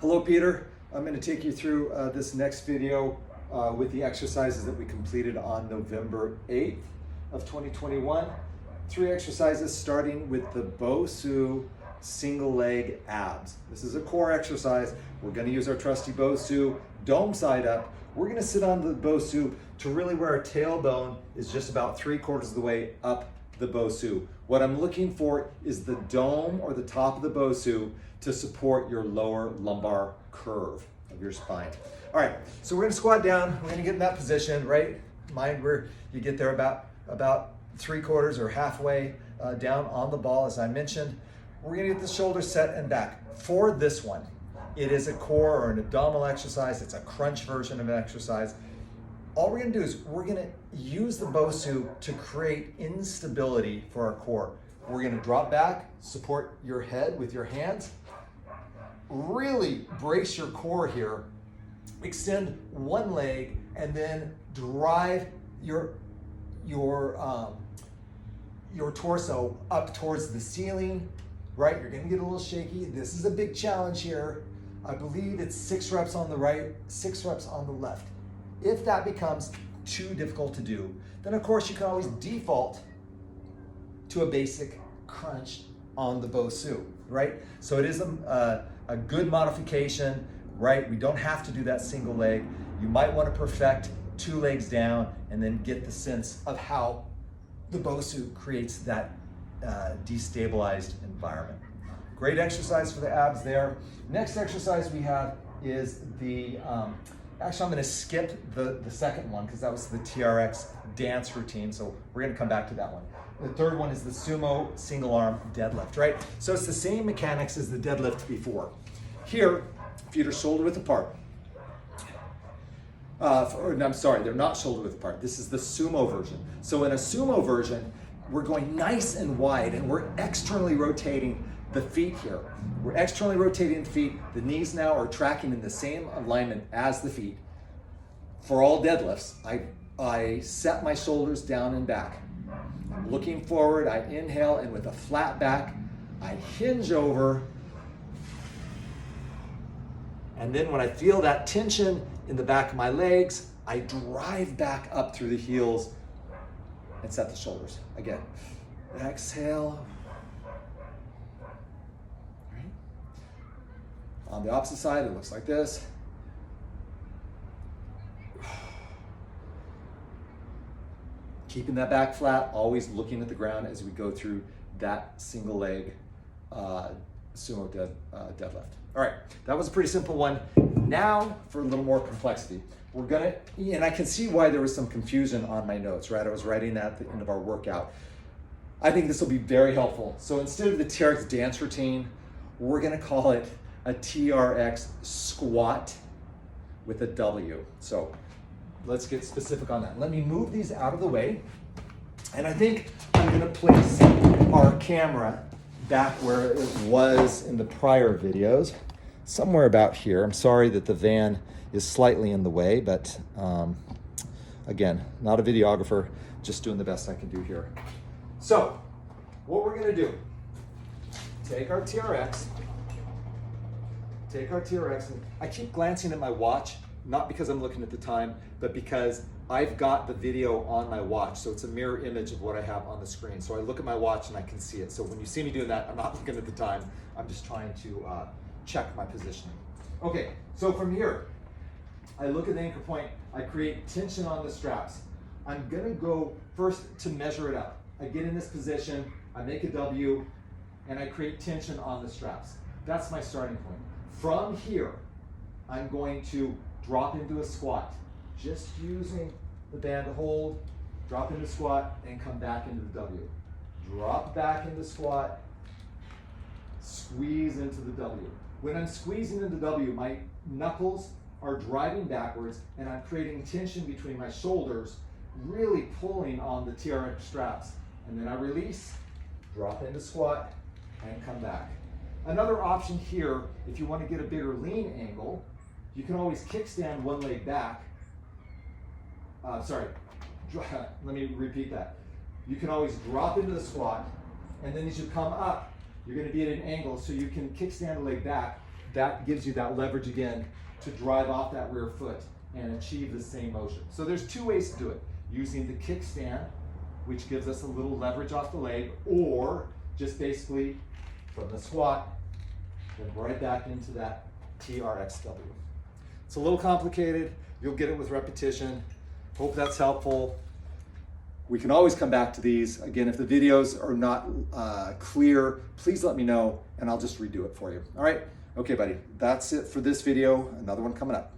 Hello, Peter. I'm going to take you through this next video with the exercises that we completed on November 8th of 2021. 3 exercises starting with the Bosu single leg abs. This is a core exercise. We're going to use our trusty Bosu dome side up. We're going to sit on the Bosu to really where our tailbone is just about 3/4 of the way up the Bosu. What I'm looking for is the dome or the top of the Bosu to support your lower lumbar curve of your spine. All right, so we're gonna squat down. We're gonna get in that position, right? Mind where you get there about 3/4 or halfway down on the ball, as I mentioned. We're gonna get the shoulders set and back. For this one, it is a core or an abdominal exercise. It's a crunch version of an exercise. All we're gonna do is we're gonna use the Bosu to create instability for our core. We're gonna drop back, support your head with your hands. Really brace your core here. Extend one leg and then drive your torso up towards the ceiling, right? You're gonna get a little shaky. This is a big challenge here. I believe it's 6 reps on the right, 6 reps on the left. If that becomes too difficult to do, then of course you can always default to a basic crunch on the Bosu, right? So it is a good modification, right? We don't have to do that single leg. You might want to perfect 2 legs down and then get the sense of how the Bosu creates that destabilized environment. Great exercise for the abs there. Next exercise we have is the, actually I'm gonna skip the second one because that was the TRX dance routine, so we're gonna come back to that one. The third one is the sumo single arm deadlift, right? So it's the same mechanics as the deadlift before. Here, feet are shoulder width apart. I'm sorry, they're not shoulder width apart. This is the sumo version. So in a sumo version, we're going nice and wide and we're externally rotating the feet here. We're externally rotating the feet. The knees now are tracking in the same alignment as the feet. For all deadlifts, I set my shoulders down and back. I'm looking forward, I inhale, and with a flat back, I hinge over. And then when I feel that tension in the back of my legs, I drive back up through the heels and set the shoulders. Again, exhale. Right. On the opposite side, it looks like this. Keeping that back flat, always looking at the ground as we go through that single leg sumo deadlift. All right, that was a pretty simple one. Now for a little more complexity. We're gonna, and I can see why there was some confusion on my notes, right? I was writing that at the end of our workout. I think this will be very helpful. So instead of the TRX dance routine, we're gonna call it a TRX squat with a W. So let's get specific on that. Let me move these out of the way. And I think I'm gonna place our camera back where it was in the prior videos, somewhere about here. I'm sorry that the van is slightly in the way, but again, not a videographer, just doing the best I can do here. So what we're gonna do, take our TRX, and I keep glancing at my watch, not because I'm looking at the time, but because I've got the video on my watch, so it's a mirror image of what I have on the screen. So I look at my watch and I can see it. So when you see me doing that, I'm not looking at the time. I'm just trying to check my positioning. Okay, so from here, I look at the anchor point, I create tension on the straps. I'm gonna go first to measure it up. I get in this position, I make a W, and I create tension on the straps. That's my starting point. From here, I'm going to drop into a squat, just using the band to hold, drop into squat, and come back into the W. Drop back into squat, squeeze into the W. When I'm squeezing into W, my knuckles are driving backwards, and I'm creating tension between my shoulders, really pulling on the TRX straps. And then I release, drop into squat, and come back. Another option here, if you want to get a bigger lean angle, you can always kickstand one leg back. Let me repeat that. You can always drop into the squat, and then as you come up, you're going to be at an angle so you can kickstand a leg back. that gives you that leverage again to drive off that rear foot and achieve the same motion. So there's two ways to do it. Using the kickstand, which gives us a little leverage off the leg, or just basically from the squat, then right back into that TRXW. It's a little complicated. You'll get it with repetition. Hope that's helpful. We can always come back to these. Again, if the videos are not clear, please let me know and I'll just redo it for you. All right? Okay, buddy, that's it for this video. Another one coming up.